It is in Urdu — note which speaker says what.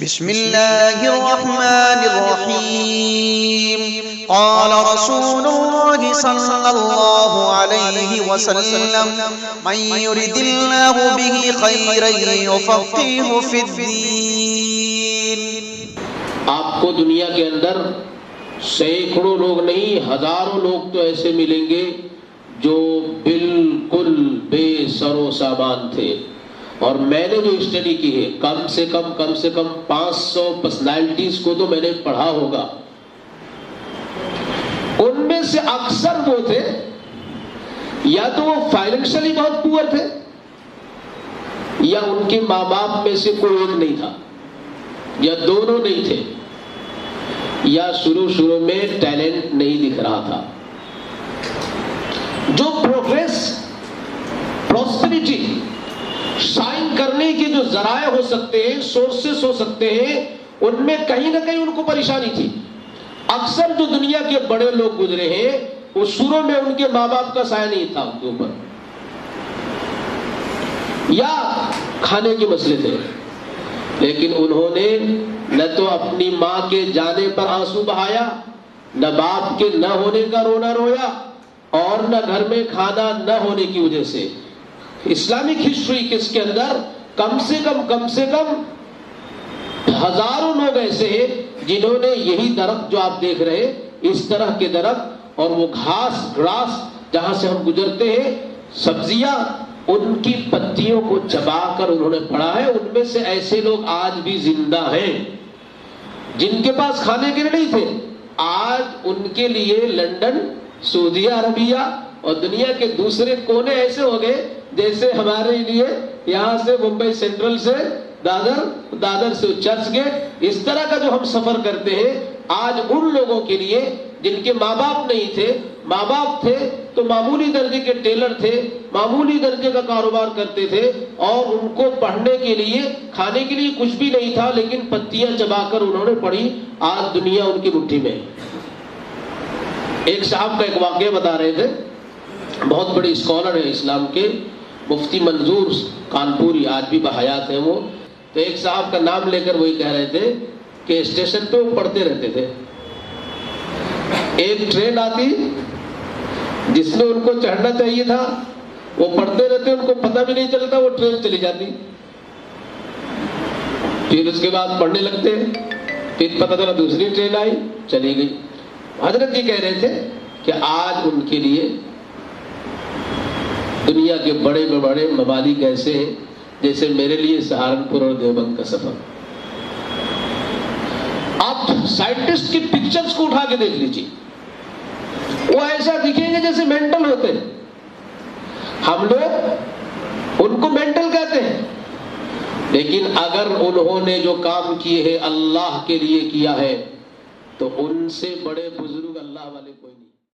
Speaker 1: بسم اللہ الرحمن الرحیم قال رسول اللہ صلی اللہ علیہ وسلم من يرد اللہ به خیرا یفقهہ فی الدین۔
Speaker 2: آپ کو دنیا کے اندر سینکڑوں لوگ نہیں، ہزاروں لوگ تو ایسے ملیں گے جو بالکل بے سر و سامان تھے، اور میں نے جو اسٹڈی کی ہے کم سے کم 500 پرسنالٹیز کو تو میں نے پڑھا ہوگا۔ ان میں سے اکثر وہ تھے یا تو وہ فائنینشلی بہت پور تھے، یا ان کے ماں باپ میں سے کوئی ایک نہیں تھا، یا دونوں نہیں تھے، یا شروع میں ٹیلنٹ نہیں دکھ رہا تھا۔ جو پروگریس، پراسپیرٹی شائن کرنے کے جو ذرائع ہو سکتے ہیں، سورسز ہو سکتے ہیں، ان میں کہیں نہ کہیں ان کو پریشانی تھی۔ اکثر جو دنیا کے بڑے لوگ گزرے ہیں وہ شروع میں ان کے ماں باپ کا سایہ نہیں تھا ان کے اوپر، یا کھانے کے مسئلے تھے، لیکن انہوں نے نہ تو اپنی ماں کے جانے پر آنسو بہایا، نہ باپ کے نہ ہونے کا رونا رویا، اور نہ گھر میں کھانا نہ ہونے کی وجہ سے۔ اسلامک ہسٹری کس کے اندر کم سے کم ہزاروں لوگ ایسے ہیں جنہوں نے یہی درخت جو آپ دیکھ رہے، اس طرح کے درخت اور وہ گراس جہاں سے ہم گزرتے ہیں، سبزیاں، ان کی پتیوں کو چبا کر انہوں نے پڑھا ہے۔ ان میں سے ایسے لوگ آج بھی زندہ ہیں جن کے پاس کھانے کے لیے نہیں تھے، آج ان کے لیے لندن، سعودی عربیہ اور دنیا کے دوسرے کونے ایسے ہو گئے جیسے ہمارے لیے یہاں سے ممبئی سینٹرل سے دادر سے چرچ گیٹ، اس طرح کا جو ہم سفر کرتے ہیں، آج ان لوگوں کے لیے جن کے ماں باپ نہیں تھے، ماں باپ تھے تو معمولی درجے کے ٹیلر تھے، معمولی درجے کا کاروبار کرتے تھے، اور ان کو پڑھنے کے لیے، کھانے کے لیے کچھ بھی نہیں تھا، لیکن پتیاں چبا کر انہوں نے پڑھی۔ آج دنیا ان کی مٹھی میں۔ ایک صاحب کا ایک واقعہ بتا رہے تھے، بہت بڑے اسکالر ہیں اسلام کے، مفتی منظور کانپوری، آج بھی بحیات ہیں وہ۔ تو ایک صاحب کا نام لے کر وہی کہہ رہے تھے کہ اسٹیشن پہ وہ پڑھتے رہتے تھے، ایک ٹرین آتی جس میں ان کو چڑھنا چاہیے تھا، وہ پڑھتے رہتے، ان کو پتہ بھی نہیں چلتا، وہ ٹرین چلی جاتی، پھر اس کے بعد پڑھنے لگتے، پھر پتہ چلا دوسری ٹرین آئی، چلی گئی۔ حضرت جی کہہ رہے تھے کہ آج ان کے لیے دنیا کے بڑے ممالک ایسے ہیں جیسے میرے لیے سہارنپور اور دیوبند کا سفر۔ آپ سائنٹسٹ کی پکچرز کو اٹھا کے دیکھ لیجیے، وہ ایسا دکھیں گے جیسے مینٹل ہوتے ہیں، ہم لوگ ان کو مینٹل کہتے ہیں، لیکن اگر انہوں نے جو کام کیے ہیں اللہ کے لیے کیا ہے تو ان سے بڑے بزرگ اللہ والے کوئی